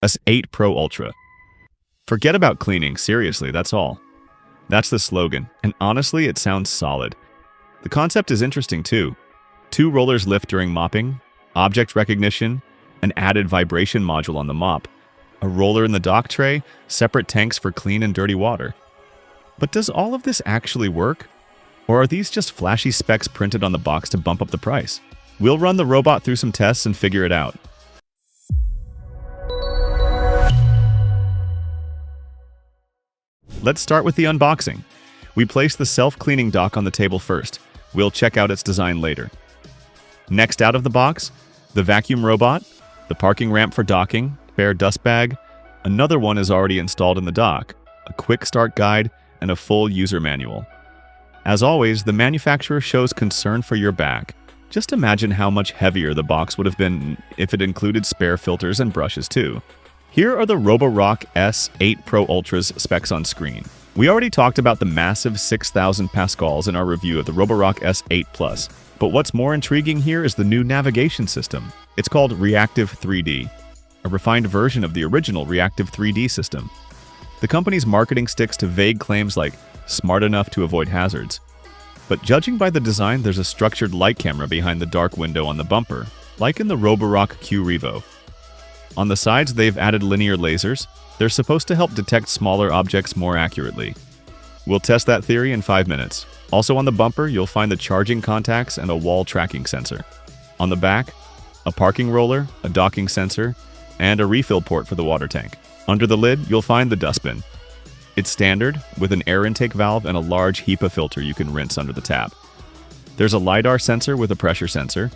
S8 Pro Ultra. Forget about cleaning, seriously, that's all. That's the slogan, and honestly, it sounds solid. The concept is interesting too. 2 rollers lift during mopping, object recognition, an added vibration module on the mop, a roller in the dock tray, separate tanks for clean and dirty water. But does all of this actually work? Or are these just flashy specs printed on the box to bump up the price? We'll run the robot through some tests and figure it out. Let's start with the unboxing. We place the self-cleaning dock on the table first. We'll check out its design later. Next out of the box, the vacuum robot, the parking ramp for docking, spare dust bag. Another one is already installed in the dock, a quick start guide, and a full user manual. As always, the manufacturer shows concern for your back. Just imagine how much heavier the box would have been if it included spare filters and brushes too. Here are the Roborock S8 Pro Ultra's specs on screen. We already talked about the massive 6,000 pascals in our review of the Roborock S8 Plus, but what's more intriguing here is the new navigation system. It's called Reactive 3D, a refined version of the original Reactive 3D system. The company's marketing sticks to vague claims like smart enough to avoid hazards. But judging by the design, there's a structured light camera behind the dark window on the bumper, like in the Roborock Q Revo. On the sides, they've added linear lasers. They're supposed to help detect smaller objects more accurately. We'll test that theory in 5 minutes. Also on the bumper, you'll find the charging contacts and a wall tracking sensor. On the back, a parking roller, a docking sensor, and a refill port for the water tank. Under the lid, you'll find the dustbin. It's standard, with an air intake valve and a large HEPA filter you can rinse under the tap. There's a LiDAR sensor with a pressure sensor.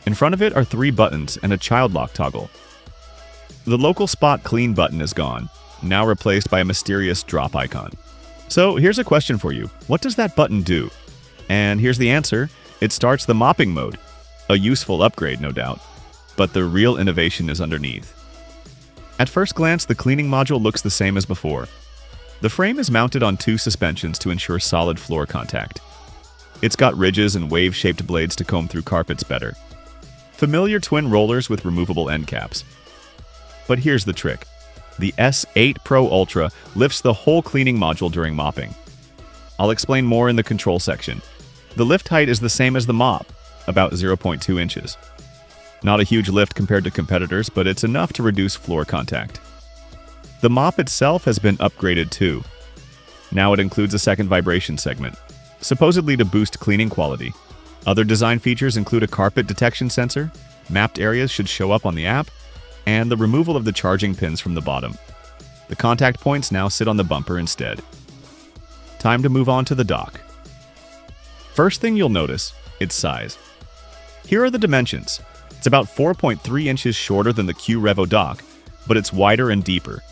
In front of it are 3 buttons and a child lock toggle. The local spot clean button is gone, now replaced by a mysterious drop icon. So here's a question for you. What does that button do? And here's the answer. It starts the mopping mode. A useful upgrade, no doubt. But the real innovation is underneath. At first glance, the cleaning module looks the same as before. The frame is mounted on 2 suspensions to ensure solid floor contact. It's got ridges and wave-shaped blades to comb through carpets better. Familiar twin rollers with removable end caps. But here's the trick. The S8 Pro Ultra lifts the whole cleaning module during mopping. I'll explain more in the control section. The lift height is the same as the mop, about 0.2 inches. Not a huge lift compared to competitors, but it's enough to reduce floor contact. The mop itself has been upgraded too. Now it includes a second vibration segment, supposedly to boost cleaning quality. Other design features include a carpet detection sensor, mapped areas should show up on the app, and the removal of the charging pins from the bottom. The contact points now sit on the bumper instead. Time to move on to the dock. First thing you'll notice, its size. Here are the dimensions. It's about 4.3 inches shorter than the Q Revo dock, but it's wider and deeper.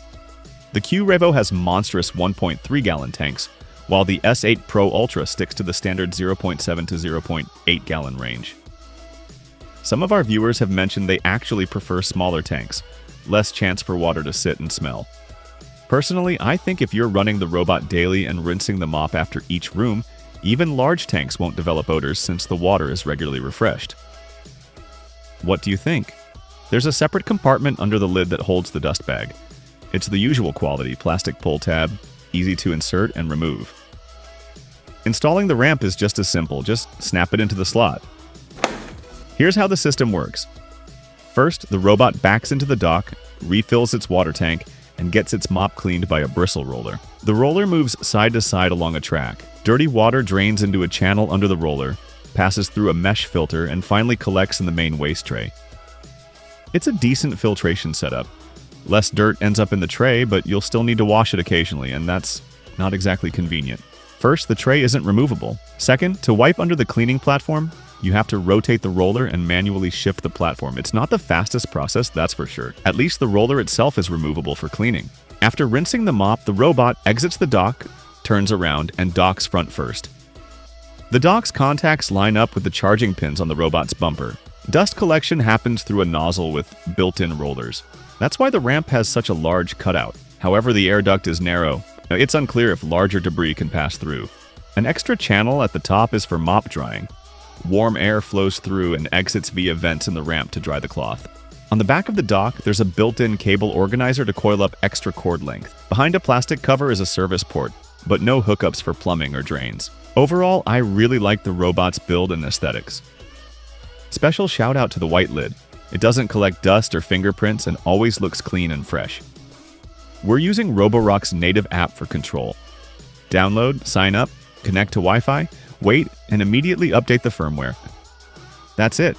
The Q Revo has monstrous 1.3-gallon tanks, while the S8 Pro Ultra sticks to the standard 0.7 to 0.8 gallon range. Some of our viewers have mentioned they actually prefer smaller tanks, less chance for water to sit and smell. Personally, I think if you're running the robot daily and rinsing the mop after each room, even large tanks won't develop odors since the water is regularly refreshed. What do you think? There's a separate compartment under the lid that holds the dust bag. It's the usual quality plastic pull tab, easy to insert and remove. Installing the ramp is just as simple, just snap it into the slot. Here's how the system works. First, the robot backs into the dock, refills its water tank, and gets its mop cleaned by a bristle roller. The roller moves side to side along a track. Dirty water drains into a channel under the roller, passes through a mesh filter, and finally collects in the main waste tray. It's a decent filtration setup. Less dirt ends up in the tray, but you'll still need to wash it occasionally, and that's not exactly convenient. First, the tray isn't removable. Second, to wipe under the cleaning platform, you have to rotate the roller and manually shift the platform. It's not the fastest process, that's for sure. At least the roller itself is removable for cleaning. After rinsing the mop, the robot exits the dock, turns around, and docks front first. The dock's contacts line up with the charging pins on the robot's bumper. Dust collection happens through a nozzle with built-in rollers. That's why the ramp has such a large cutout. However, the air duct is narrow. It's unclear if larger debris can pass through. An extra channel at the top is for mop drying. Warm air flows through and exits via vents in the ramp to dry the cloth. On the back of the dock, there's a built-in cable organizer to coil up extra cord length. Behind a plastic cover is a service port, but no hookups for plumbing or drains. Overall, I really like the robot's build and aesthetics. Special shout out to the white lid. It doesn't collect dust or fingerprints and always looks clean and fresh. We're using Roborock's native app for control. Download, sign up, connect to Wi-Fi, wait, and immediately update the firmware. That's it.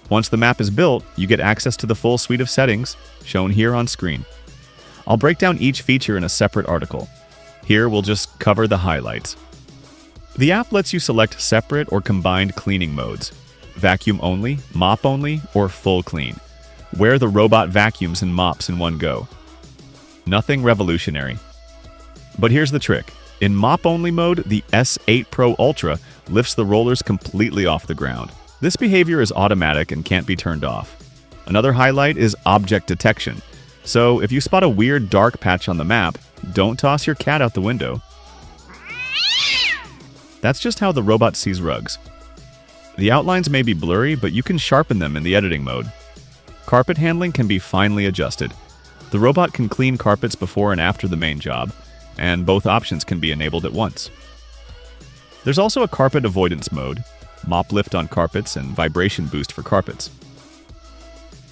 Once the map is built, you get access to the full suite of settings, shown here on screen. I'll break down each feature in a separate article. Here we'll just cover the highlights. The app lets you select separate or combined cleaning modes: vacuum only, mop only, or full clean, where the robot vacuums and mops in one go. Nothing revolutionary. But here's the trick. In mop-only mode, the S8 Pro Ultra lifts the rollers completely off the ground. This behavior is automatic and can't be turned off. Another highlight is object detection. So if you spot a weird dark patch on the map, don't toss your cat out the window. That's just how the robot sees rugs. The outlines may be blurry, but you can sharpen them in the editing mode. Carpet handling can be finely adjusted. The robot can clean carpets before and after the main job, and both options can be enabled at once. There's also a carpet avoidance mode, mop lift on carpets, and vibration boost for carpets.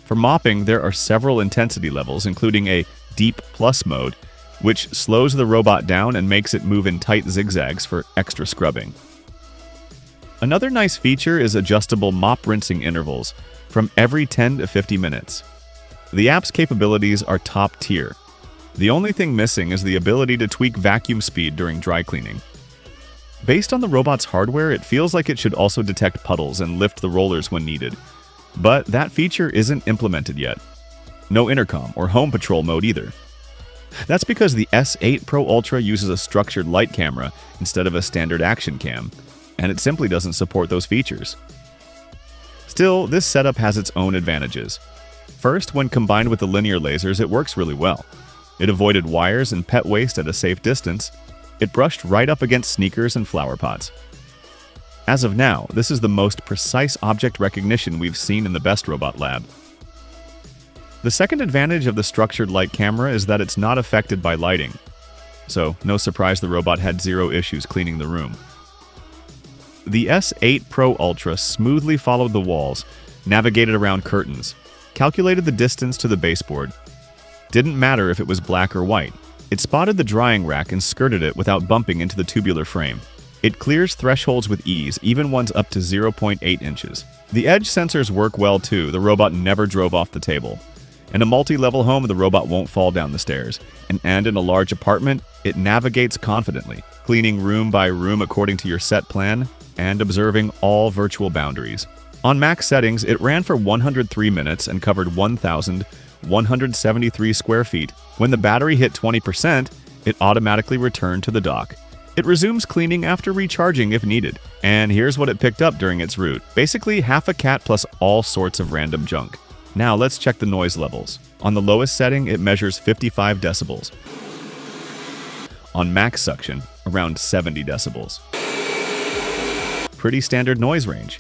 For mopping, there are several intensity levels, including a Deep Plus mode, which slows the robot down and makes it move in tight zigzags for extra scrubbing. Another nice feature is adjustable mop rinsing intervals from every 10 to 50 minutes. The app's capabilities are top tier. The only thing missing is the ability to tweak vacuum speed during dry cleaning. Based on the robot's hardware, it feels like it should also detect puddles and lift the rollers when needed. But that feature isn't implemented yet. No intercom or home patrol mode either. That's because the S8 Pro Ultra uses a structured light camera instead of a standard action cam, and it simply doesn't support those features. Still, this setup has its own advantages. First, when combined with the linear lasers, it works really well. It avoided wires and pet waste at a safe distance. It brushed right up against sneakers and flower pots. As of now, this is the most precise object recognition we've seen in the Best Robot Lab. The second advantage of the structured light camera is that it's not affected by lighting. So, no surprise the robot had zero issues cleaning the room. The S8 Pro Ultra smoothly followed the walls, navigated around curtains, calculated the distance to the baseboard. Didn't matter if it was black or white. It spotted the drying rack and skirted it without bumping into the tubular frame. It clears thresholds with ease, even ones up to 0.8 inches. The edge sensors work well too. The robot never drove off the table. In a multi-level home, the robot won't fall down the stairs. And in a large apartment, it navigates confidently, cleaning room by room according to your set plan and observing all virtual boundaries. On max settings, it ran for 103 minutes and covered 1,173 square feet. When the battery hit 20%, it automatically returned to the dock. It resumes cleaning after recharging if needed. And here's what it picked up during its route. Basically, half a cat plus all sorts of random junk. Now let's check the noise levels. On the lowest setting, it measures 55 decibels. On max suction, around 70 decibels. Pretty standard noise range.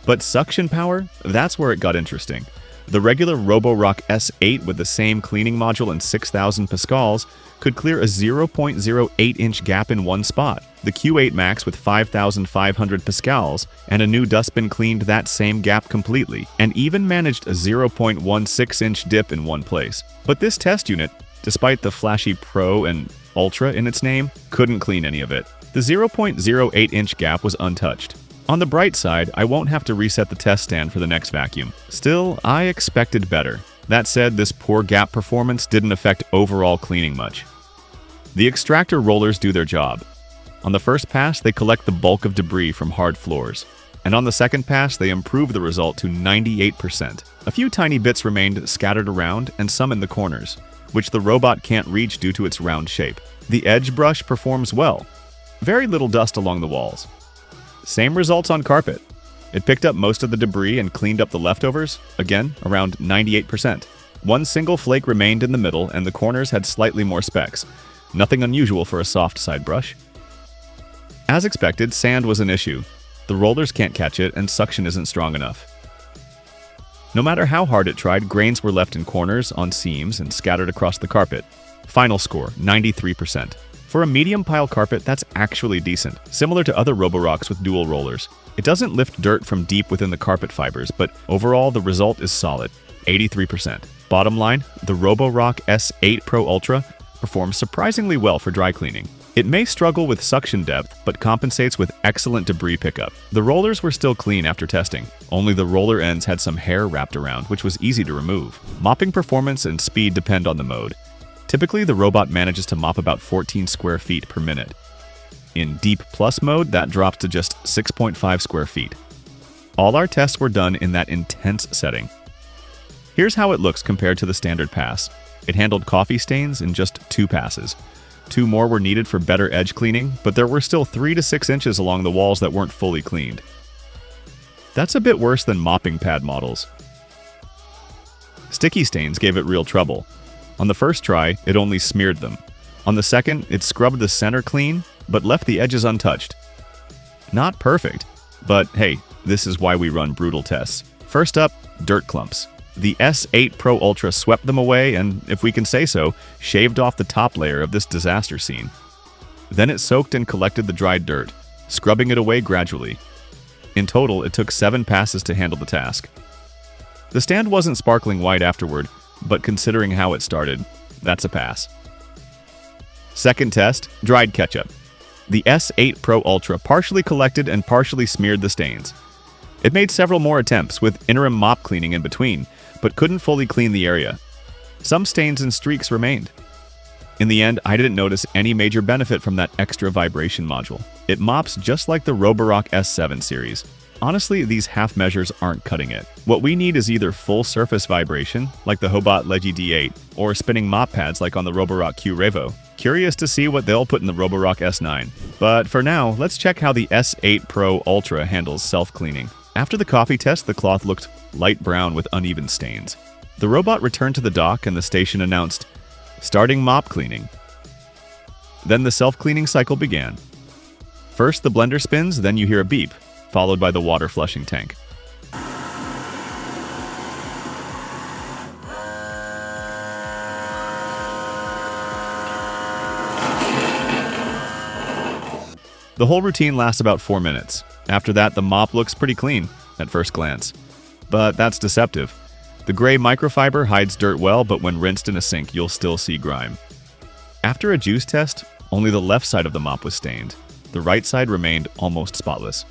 But suction power? That's where it got interesting. The regular Roborock S8 with the same cleaning module and 6,000 pascals could clear a 0.08-inch gap in one spot. The Q8 Max with 5,500 pascals and a new dustbin cleaned that same gap completely, and even managed a 0.16-inch dip in one place. But this test unit, despite the flashy Pro and Ultra in its name, couldn't clean any of it. The 0.08-inch gap was untouched. On the bright side, I won't have to reset the test stand for the next vacuum. Still, I expected better. That said, this poor gap performance didn't affect overall cleaning much. The extractor rollers do their job. On the first pass, they collect the bulk of debris from hard floors. And on the second pass, they improve the result to 98%. A few tiny bits remained scattered around and some in the corners, which the robot can't reach due to its round shape. The edge brush performs well. Very little dust along the walls. Same results on carpet. It picked up most of the debris and cleaned up the leftovers, again, around 98%. One single flake remained in the middle and the corners had slightly more specks. Nothing unusual for a soft side brush. As expected, sand was an issue. The rollers can't catch it and suction isn't strong enough. No matter how hard it tried, grains were left in corners, on seams, and scattered across the carpet. Final score, 93%. For a medium pile carpet, that's actually decent, similar to other Roborocks with dual rollers. It doesn't lift dirt from deep within the carpet fibers, but overall the result is solid, 83%. Bottom line, the Roborock S8 Pro Ultra performs surprisingly well for dry cleaning. It may struggle with suction depth, but compensates with excellent debris pickup. The rollers were still clean after testing. Only the roller ends had some hair wrapped around, which was easy to remove. Mopping performance and speed depend on the mode. Typically, the robot manages to mop about 14 square feet per minute. In Deep Plus mode, that drops to just 6.5 square feet. All our tests were done in that intense setting. Here's how it looks compared to the standard pass. It handled coffee stains in just 2 passes. 2 more were needed for better edge cleaning, but there were still 3 to 6 inches along the walls that weren't fully cleaned. That's a bit worse than mopping pad models. Sticky stains gave it real trouble. On the first try, it only smeared them. On the second, it scrubbed the center clean, but left the edges untouched. Not perfect, but hey, this is why we run brutal tests. First up, dirt clumps. The S8 Pro Ultra swept them away and, if we can say so, shaved off the top layer of this disaster scene. Then it soaked and collected the dried dirt, scrubbing it away gradually. In total, it took 7 passes to handle the task. The stand wasn't sparkling white afterward, but considering how it started, that's a pass. Second test, dried ketchup. The S8 Pro Ultra partially collected and partially smeared the stains. It made several more attempts, with interim mop cleaning in between, but couldn't fully clean the area. Some stains and streaks remained. In the end, I didn't notice any major benefit from that extra vibration module. It mops just like the Roborock S7 series. Honestly, these half measures aren't cutting it. What we need is either full surface vibration, like the Hobot Legi D8, or spinning mop pads like on the Roborock Q Revo. Curious to see what they'll put in the Roborock S9. But for now, let's check how the S8 Pro Ultra handles self-cleaning. After the coffee test, the cloth looked light brown with uneven stains. The robot returned to the dock and the station announced, "Starting mop cleaning." Then the self-cleaning cycle began. First the blender spins, then you hear a beep, followed by the water flushing tank. The whole routine lasts about 4 minutes. After that, the mop looks pretty clean at first glance. But that's deceptive. The gray microfiber hides dirt well, but when rinsed in a sink, you'll still see grime. After a juice test, only the left side of the mop was stained. The right side remained almost spotless.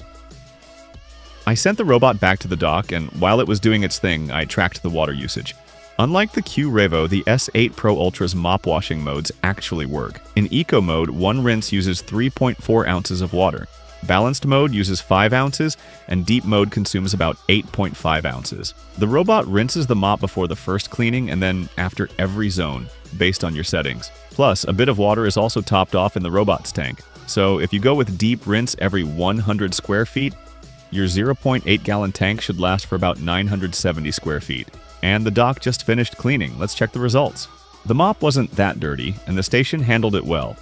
I sent the robot back to the dock, and while it was doing its thing, I tracked the water usage. Unlike the Q Revo, the S8 Pro Ultra's mop washing modes actually work. In Eco mode, one rinse uses 3.4 ounces of water. Balanced mode uses 5 ounces, and deep mode consumes about 8.5 ounces. The robot rinses the mop before the first cleaning and then after every zone, based on your settings. Plus, a bit of water is also topped off in the robot's tank. So if you go with deep rinse every 100 square feet, your 0.8 gallon tank should last for about 970 square feet. And the dock just finished cleaning. Let's check the results. The mop wasn't that dirty, and the station handled it well.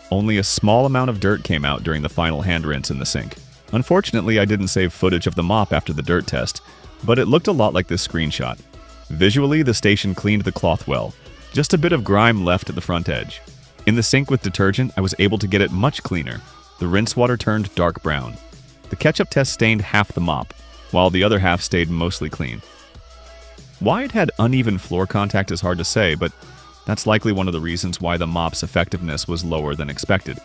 Only a small amount of dirt came out during the final hand rinse in the sink. Unfortunately, I didn't save footage of the mop after the dirt test, but it looked a lot like this screenshot. Visually, the station cleaned the cloth well. Just a bit of grime left at the front edge. In the sink with detergent, I was able to get it much cleaner. The rinse water turned dark brown. The ketchup test stained half the mop, while the other half stayed mostly clean. Why it had uneven floor contact is hard to say, but that's likely one of the reasons why the mop's effectiveness was lower than expected.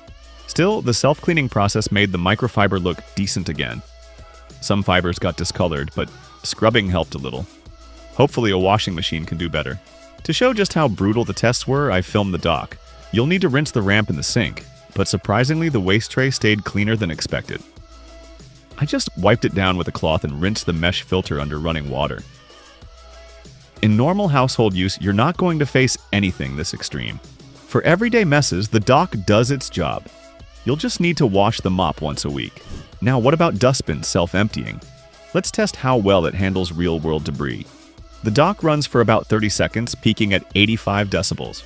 Still, the self-cleaning process made the microfiber look decent again. Some fibers got discolored, but scrubbing helped a little. Hopefully a washing machine can do better. To show just how brutal the tests were, I filmed the dock. You'll need to rinse the ramp in the sink, but surprisingly the waste tray stayed cleaner than expected. I just wiped it down with a cloth and rinsed the mesh filter under running water. In normal household use, you're not going to face anything this extreme. For everyday messes, the dock does its job. You'll just need to wash the mop once a week. Now, what about dustbins self-emptying? Let's test how well it handles real-world debris. The dock runs for about 30 seconds, peaking at 85 decibels.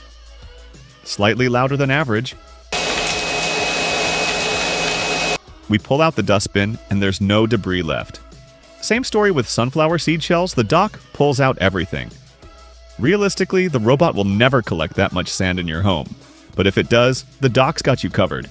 Slightly louder than average. We pull out the dustbin, and there's no debris left. Same story with sunflower seed shells, the dock pulls out everything. Realistically, the robot will never collect that much sand in your home, but if it does, the dock's got you covered.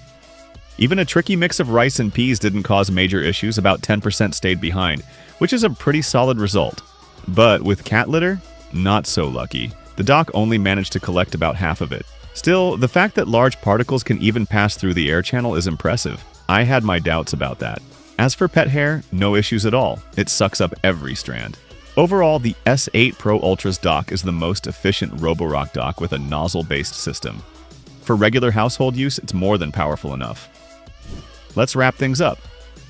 Even a tricky mix of rice and peas didn't cause major issues, about 10% stayed behind, which is a pretty solid result. But with cat litter, not so lucky. The dock only managed to collect about half of it. Still, the fact that large particles can even pass through the air channel is impressive. I had my doubts about that. As for pet hair, no issues at all. It sucks up every strand. Overall, the S8 Pro Ultra's dock is the most efficient Roborock dock with a nozzle-based system. For regular household use, it's more than powerful enough. Let's wrap things up.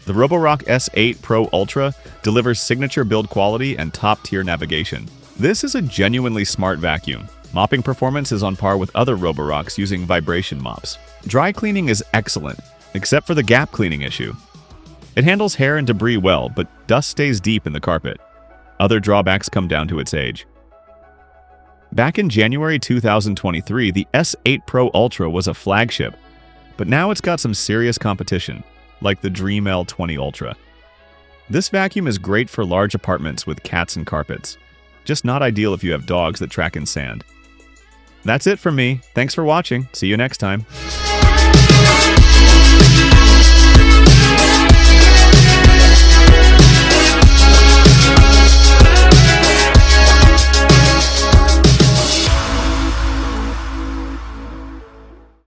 The Roborock S8 Pro Ultra delivers signature build quality and top-tier navigation. This is a genuinely smart vacuum. Mopping performance is on par with other Roborocks using vibration mops. Dry cleaning is excellent, except for the gap cleaning issue. It handles hair and debris well, but dust stays deep in the carpet. Other drawbacks come down to its age. Back in January 2023, the S8 Pro Ultra was a flagship, but now it's got some serious competition, like the Dream L20 Ultra. This vacuum is great for large apartments with cats and carpets, just not ideal if you have dogs that track in sand. That's it from me. Thanks for watching. See you next time.